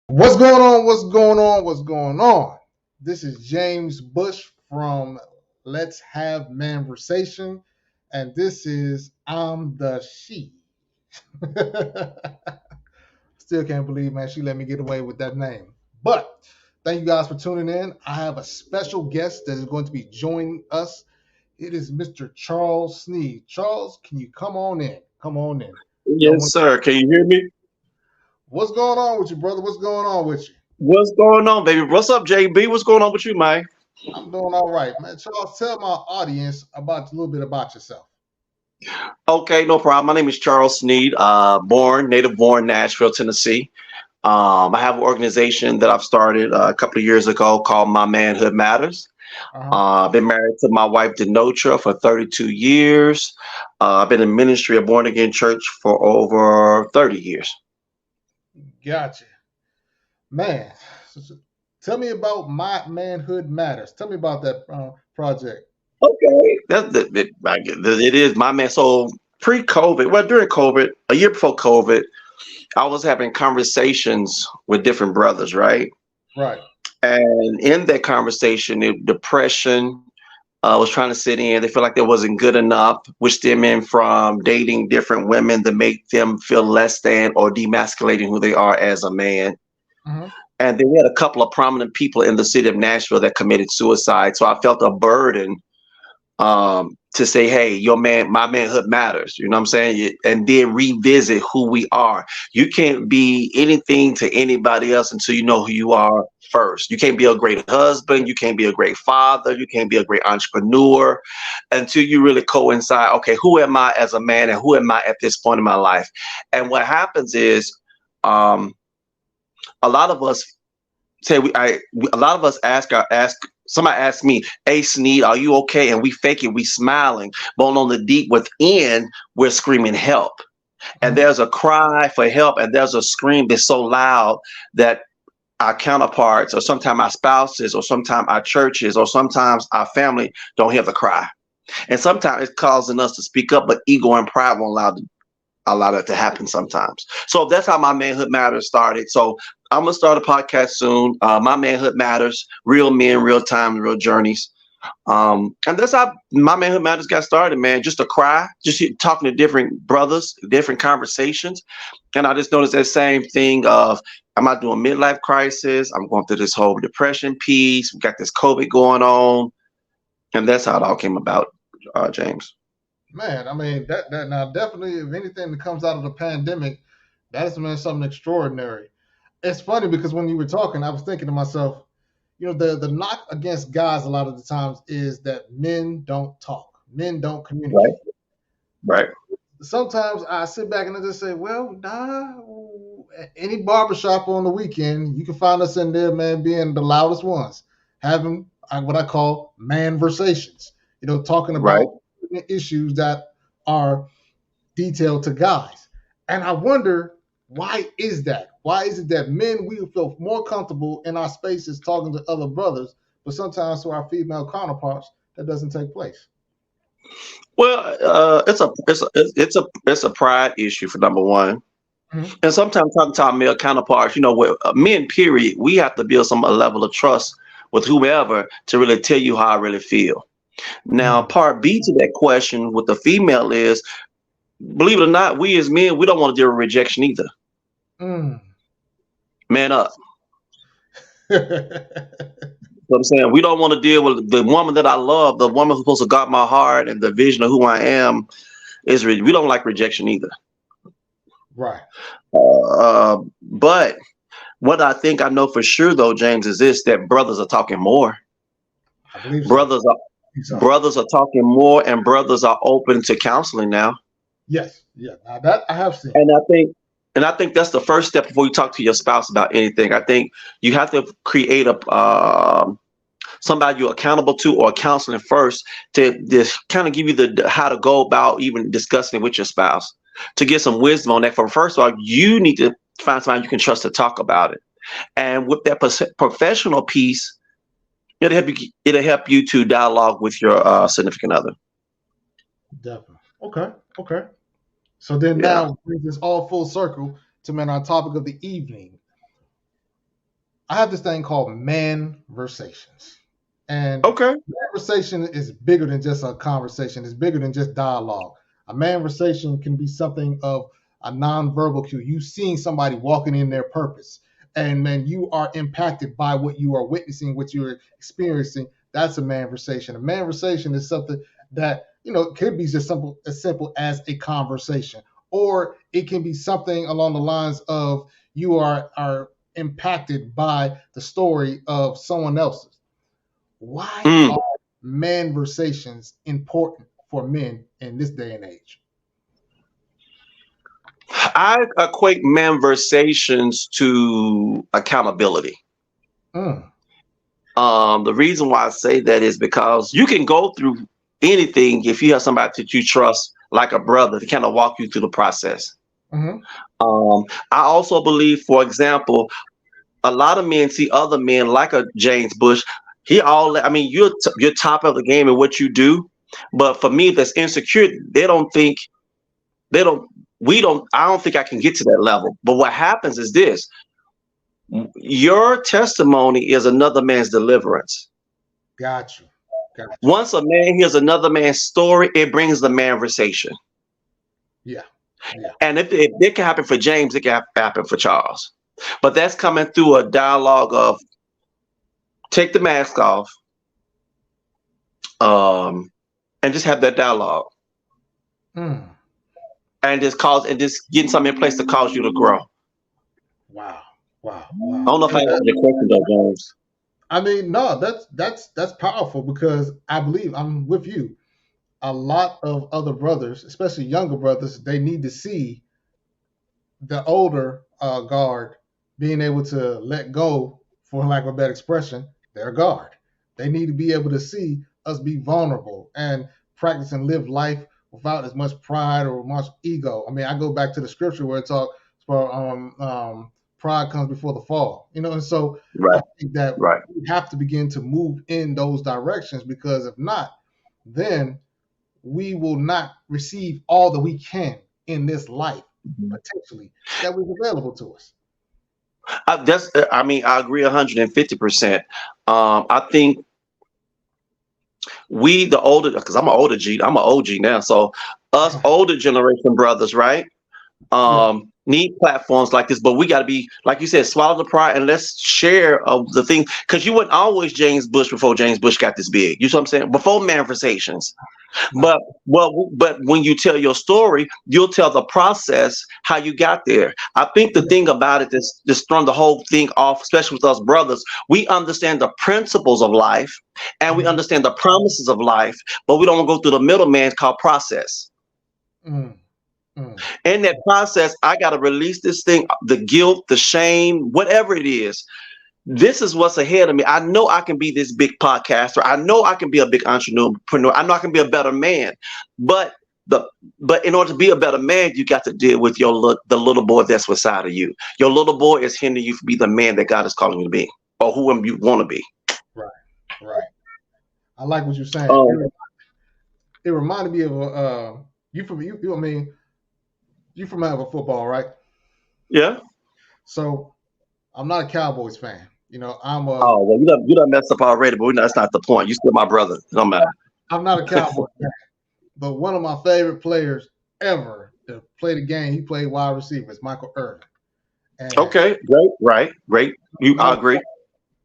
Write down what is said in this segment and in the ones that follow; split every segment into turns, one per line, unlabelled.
What's going on? What's going on? What's going on? This is James Bush from Let's Have MANversation, and this is I'm the She. Still can't believe, man, she let me get away with that name. But thank you guys for tuning in. I have a special guest that is going to be joining us. It is Mr. Charles Sneed. Charles, can you come on in? Come on in. Don't
Yes,
want.
sir. Can you hear me?
What's going on with you, brother? What's going on with you?
What's going on, baby? What's up, JB? What's going on with you, man?
I'm doing all right, man. Charles, tell my audience about a little bit about yourself.
Okay, no problem. My name is Charles Sneed, native born, Nashville, Tennessee. I have an organization that I've started a couple of years ago called My Manhood Matters.
Uh-huh.
I've been married to my wife, Denotra, for 32 years. I've been in ministry of born again church for over 30 years.
Gotcha, man. Tell me about My Manhood Matters. Tell me about that project.
Okay, it is my man. So pre-COVID, well, during COVID, a year before COVID, I was having conversations with different brothers, right?
Right.
And in that conversation, depression was trying to sit in. They feel like they wasn't good enough, which stemming from dating different women to make them feel less than or demasculating who they are as a man.
Mm-hmm.
And then we had a couple of prominent people in the city of Nashville that committed suicide. So I felt a burden to say, hey, my manhood matters. You know what I'm saying? And then revisit who we are. You can't be anything to anybody else until you know who you are first. You can't be a great husband. You can't be a great father. You can't be a great entrepreneur until you really coincide. Okay, who am I as a man and who am I at this point in my life? And what happens is, um, a lot of us a lot of us ask somebody asked me, hey Sneed, are you okay? And we fake it, we smiling, but on the deep within, we're screaming help. And
Mm-hmm.
there's a cry for help, and there's a scream that's so loud that our counterparts, or sometimes our spouses, or sometimes our churches, or sometimes our family don't hear the cry. And sometimes it's causing us to speak up, but ego and pride won't allow that to happen sometimes. So that's how My Manhood Matters started. So I'm gonna start a podcast soon. My Manhood Matters, real men, real time, real journeys. And that's how My Manhood Matters got started, man. Just a cry, just talking to different brothers, different conversations. And I just noticed that same thing of, am I doing midlife crisis? I'm going through this whole depression piece. We got this COVID going on. And that's how it all came about, James.
Man, I mean that now definitely, if anything that comes out of the pandemic, that is, man, something extraordinary. It's funny because when you were talking, I was thinking to myself, the knock against guys a lot of the times is that men don't talk, men don't
Right,
communicate.
right,
Sometimes I sit back and I just say, well, nah, any barbershop on the weekend, you can find us in there, man, being the loudest ones, having what I call manversations, talking
right.
about issues that are detailed to guys. And I wonder, why is that? Why is it that men, we feel more comfortable in our spaces talking to other brothers, but sometimes to our female counterparts, that doesn't take place?
Well, it's a pride issue for number one,
Mhm.
and sometimes talking to our male counterparts, with men, period, we have to build a level of trust with whomever to really tell you how I really feel. Now,
Mm.
part B to that question with the female is, believe it or not, we as men, we don't want to deal with rejection either.
Mm.
Man up. You know what I'm saying? We don't want to deal with the woman that I love, the woman who's supposed to guard my heart and the vision of who I am. We don't like rejection either.
Right.
But what I think I know for sure, though, James, is this: that brothers are talking more.
I believe so.
Brothers are
I believe so.
brothers are talking more, and brothers are open to counseling now.
Yes. Yeah. Now that I have seen.
And I think that's the first step before you talk to your spouse about anything. I think you have to create a somebody you're accountable to, or counseling first, to just kind of give you the how to go about even discussing it with your spouse, to get some wisdom on that. For first of all, you need to find somebody you can trust to talk about it. And with that professional piece, it'll help you to dialogue with your significant other.
Definitely. Okay. Okay. So then
Yeah.
now brings us all full circle to, man, our topic of the evening. I have this thing called MANversations. And
Okay.
conversation is bigger than just a conversation. It's bigger than just dialogue. A manversation can be something of a nonverbal cue. You seeing somebody walking in their purpose, and man, you are impacted by what you are witnessing, what you are experiencing. That's a manversation. A manversation is something that could be just simple as a conversation, or it can be something along the lines of you are impacted by the story of someone else's. Why
Mm.
are manversations important for men in this day and age?
I equate manversations to accountability.
Mm,
The reason why I say that is because you can go through anything if you have somebody that you trust, like a brother, to kind of walk you through the process.
hmm
I also believe, for example, a lot of men see other men like a James Bush. I mean, you're top of the game in what you do, but for me, that's insecure. They don't. We don't. I don't think I can get to that level. But what happens is this: your testimony is another man's deliverance.
got you. Got you.
Once a man hears another man's story, it brings the manversation.
Yeah. Yeah.
And if it can happen for James, it can happen for Charles. But that's coming through a dialogue of take the mask off, um, and just have that dialogue,
Mm,
and just getting something in place to cause you to grow.
wow. Wow.
I
Wow.
don't know if I answered your question though, James.
I mean, no, that's powerful because I believe I'm with you. A lot of other brothers, especially younger brothers, they need to see the older guard being able to let go, for lack of a better expression, their guard. They need to be able to see us be vulnerable and practice and live life without as much pride or much ego. I mean, I go back to the scripture where it talks for pride comes before the fall, and so I
Right,
think that
right.
we have to begin to move in those directions because if not, then we will not receive all that we can in this life potentially that was available to us.
I mean, I agree 150%. I think the older, because I'm an OG now. So us older generation brothers, right?
Yeah.
Need platforms like this, but we got to be, like you said, swallow the pride and let's share of the thing. Because you weren't always James Bush before James Bush got this big. You know what I'm saying? Before manifestations.
No.
But when you tell your story, you'll tell the process how you got there. I think the thing about it is just throwing the whole thing off, especially with us brothers. We understand the principles of life and we
Mhm.
understand the promises of life, but we don't go through the middleman called process.
Mm, mm,
In that process, I got to release this thing, the guilt, the shame, whatever it is. This is what's ahead of me. I know I can be this big podcaster. I know I can be a big entrepreneur. I know I can be a better man. But the but in order to be a better man, you got to deal with the little boy that's inside of you. Your little boy is hindering you from being the man that God is calling you to be, or who you want to be.
right. Right. I like what you're saying.
Um,
It reminded me of you from you. I mean, you from have a football, right?
yeah.
So I'm not a Cowboys fan.
Oh well, you done messed up already, but that's not the point. You still my brother. It don't matter.
I'm not a Cowboys fan. But one of my favorite players ever to play the game, he played wide receiver. It's Michael Irvin. And
Okay, great, right, great. I
number
agree.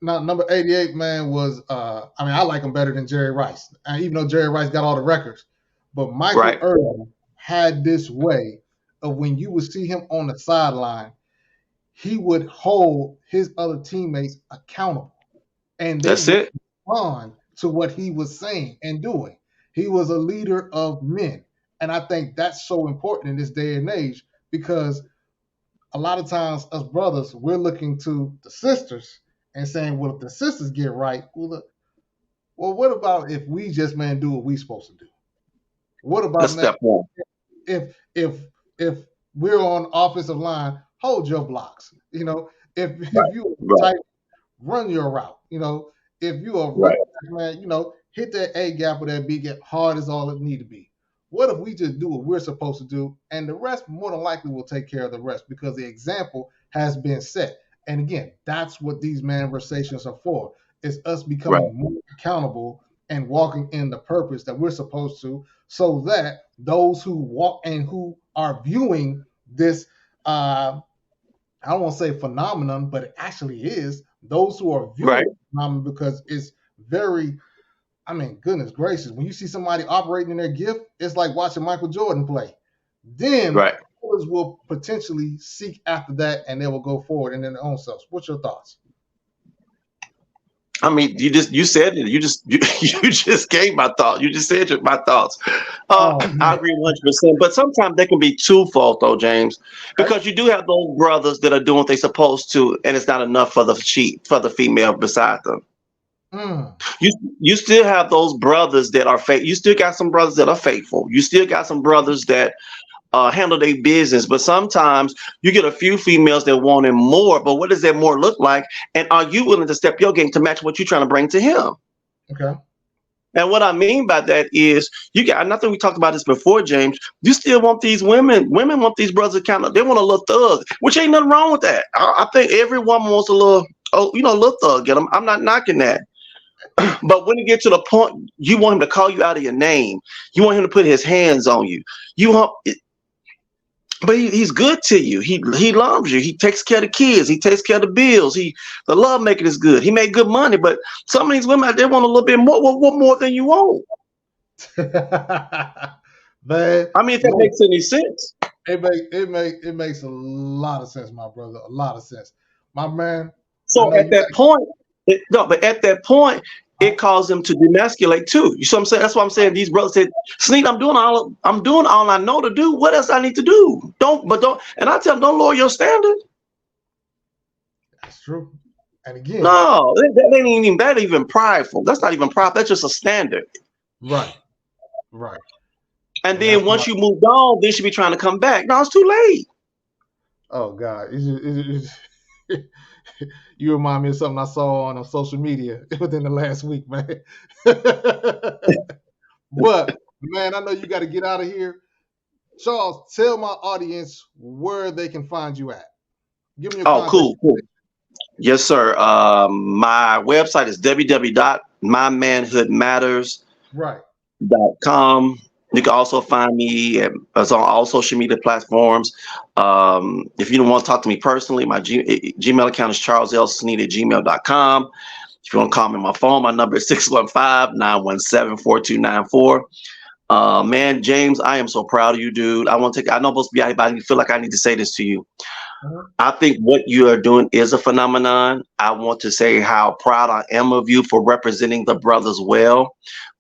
number 88 man was I mean I like him better than Jerry Rice. And even though Jerry Rice got all the records, but Michael
Right,
Irvin had this way of when you would see him on the sideline, he would hold his other teammates accountable and they
that's
would
it.
respond to what he was saying and doing. He was a leader of men. And I think that's so important in this day and age because a lot of times us brothers, we're looking to the sisters and saying, well, if the sisters get right, well, what about if we just man do what we supposed to do? What about
That's
man
step one.
if we're on offensive line, hold your blocks. If
Right,
you
right,
tight, run your route. If you are running
right.
back, man, hit that A gap or that B gap hard as all it need to be. What if we just do what we're supposed to do, and the rest more than likely will take care of the rest because the example has been set. And again, that's what these manversations are for. It's us
Right.
becoming more accountable and walking in the purpose that we're supposed to, so that those who walk and who are viewing this, I don't want to say phenomenon, but it actually is, those who are viewing
Right.
the phenomenon, because it's very, I mean, goodness gracious, when you see somebody operating in their gift, it's like watching Michael Jordan play. Then
Right.
others will potentially seek after that, and they will go forward in their own selves. What's your thoughts?
I mean, you said it. You just gave my thought. You just said my thoughts.
Oh
I
man,
agree 100%. But sometimes they can be twofold, though, James,
okay.
because you do have those brothers that are doing what they're supposed to, and it's not enough for the female beside them.
Mm,
You still have those brothers that are fake. You still got some brothers that are faithful. You still got some brothers that handle their business. But sometimes you get a few females that want him more. But what does that more look like? And are you willing to step your game to match what you're trying to bring to him?
okay.
And what I mean by that is you got, and I think we talked about this before, James. You still want these women want these brothers kind of, they want a little thug, which ain't nothing wrong with that. I think every woman wants a little, a little thug in them. I'm not knocking that. But when you get to the point, you want him to call you out of your name. You want him to put his hands on you. You want, but he's good to you. He loves you. He takes care of the kids. He takes care of the bills. The love making is good. He made good money. But some of these women out there want a little bit more. What more than you want?
Man,
I mean, if that makes any sense.
it makes a lot of sense, my brother. A lot of sense, my man. I
So
know
at
you
that point, no, but at that point, it caused them to demasculate too. You see what I'm saying? That's why I'm saying these brothers said, Sneed, I'm doing all I know to do. What else I need to do? Don't, and I tell them, don't lower your standard.
that's true. And again,
No, that ain't even prideful. That's not even prideful. That's just a standard.
right, right,
And
and that's
then
my.
once you moved on, they should be trying to come back. No, it's too late.
Oh God, you remind me of something I saw on social media within the last week, man. But man, I know you got to get out of here. Charles, tell my audience where they can find you at. Give me your
Oh,
contact.
cool, cool. Yes, sir. My website is www.mymanhoodmatters.com.
Right.
You can also find me as on all social media platforms. If you don't want to talk to me personally, my Gmail account is charlessneed@gmail.com. If you want to call me on my phone, my number is 615-917-4294. Man, James, I am so proud of you, dude. I know most of everybody feel like I need to say this to you.
Mhm.
I think what you are doing is a phenomenon. I want to say how proud I am of you for representing the brothers well,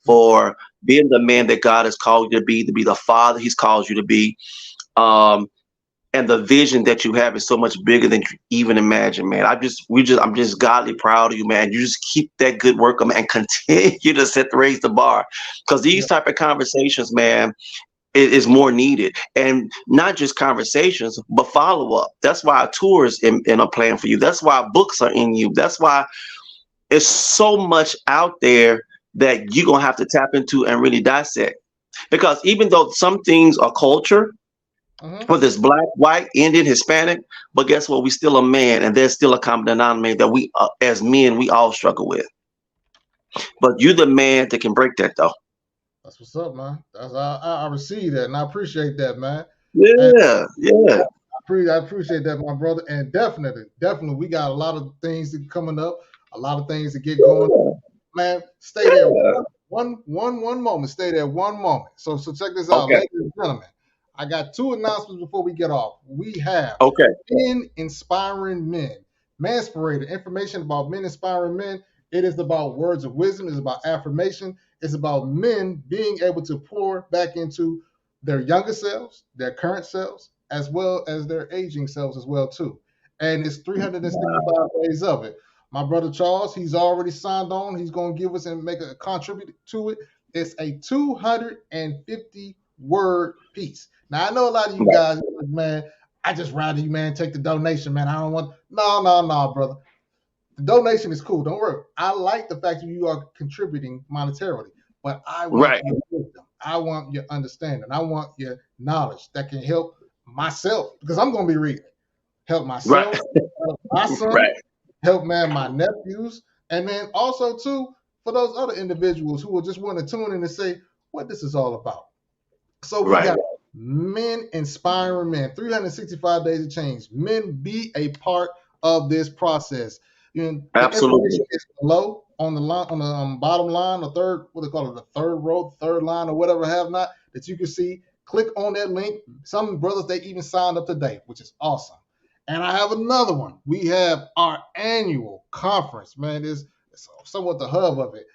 for being the man that God has called you to be the father He's called you to be. Um, and the vision that you have is so much bigger than you even imagine, man. I'm just godly proud of you, man. You just keep that good work up and continue to raise the bar, because these
Yeah.
type of conversations, man, is more needed, and not just conversations but follow-up. That's why our tours in a plan for you. That's why books are in you. That's why it's so much out there that you're gonna have to tap into and really dissect, because even though some things are culture,
Mhm.
whether it's black, white, Indian, Hispanic, but guess what, we still a man, and there's still a common denominator that we as men we all struggle with. But you're the man that can break that, though.
That's what's up, man. I receive that, and I appreciate that, man. And
Yeah, yeah.
I appreciate that, my brother. And definitely, we got a lot of things that coming up, a lot of things to get going. Man, stay there
Yeah.
one moment. Stay there one moment. So check this out,
Okay.
ladies and gentlemen. I got two announcements before we get off. We have
Okay.
Men Inspiring Men. Manspirator, information about men inspiring men. It is about words of wisdom, it's about affirmation, it's about men being able to pour back into their younger selves, their current selves, as well as their aging selves as well too. And it's 365 days of it. My brother Charles, he's already signed on. He's going to give us and make a contribute to it. It's a 250 word piece. Now I know a lot of you guys, like, man, I just rather you, man, take the donation, man. I don't want no, brother. The donation is cool. Don't worry. I like the fact that you are contributing monetarily, but I want
Right.
your wisdom. I want your understanding. I want your knowledge that can help myself, because I'm going to be reading. Help
Right.
myself, help my son,
Right.
help, man, my nephews, and then also too for those other individuals who will just want to tune in and say what this is all about. So we
Right.
got Men Inspiring Men, 365 Days of Change. Men, be a part of this process. You know, the information
Absolutely.
is below on the line, on the bottom line, the third, what they call it, the third row, third line, or whatever have not, that you can see. Click on that link. Some brothers, they even signed up today, which is awesome. And I have another one. We have our annual conference, man. It's somewhat the hub of it.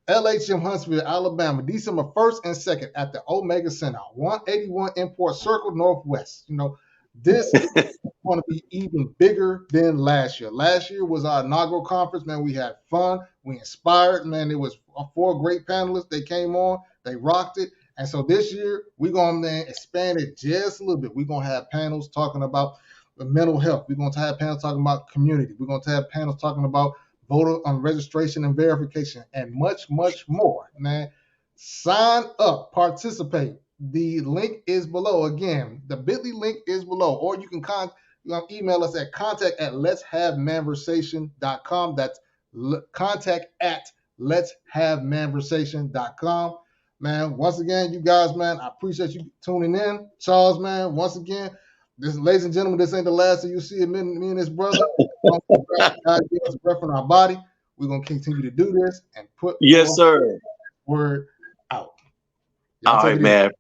LHM Huntsville, Alabama, December 1st and 2nd at the Omega Center, 181 Import Circle Northwest. You know, this is going to be even bigger than last year. Last year was our inaugural conference, man. We had fun. We inspired, man. It was four great panelists. They came on. They rocked it. And so this year, we're going to expand it just a little bit. We're going to have panels talking about the mental health. We're going to have panels talking about community. We're going to have panels talking about voter registration and verification, and much, much more, man. Sign up, participate. The link is below. Again, the bit.ly link is below, or you can email us at contact@letshavemanversation.com. That's contact@letshavemanversation.com. Man, once again, you guys, man, I appreciate you tuning in. Charles, man, once again, ladies and gentlemen, this ain't the last of you see me and this brother. God give us breath in our body. We're gonna continue to do this and put
Yes,
forth
sir.
word out. Y'all
All
take
right,
it easy.
man.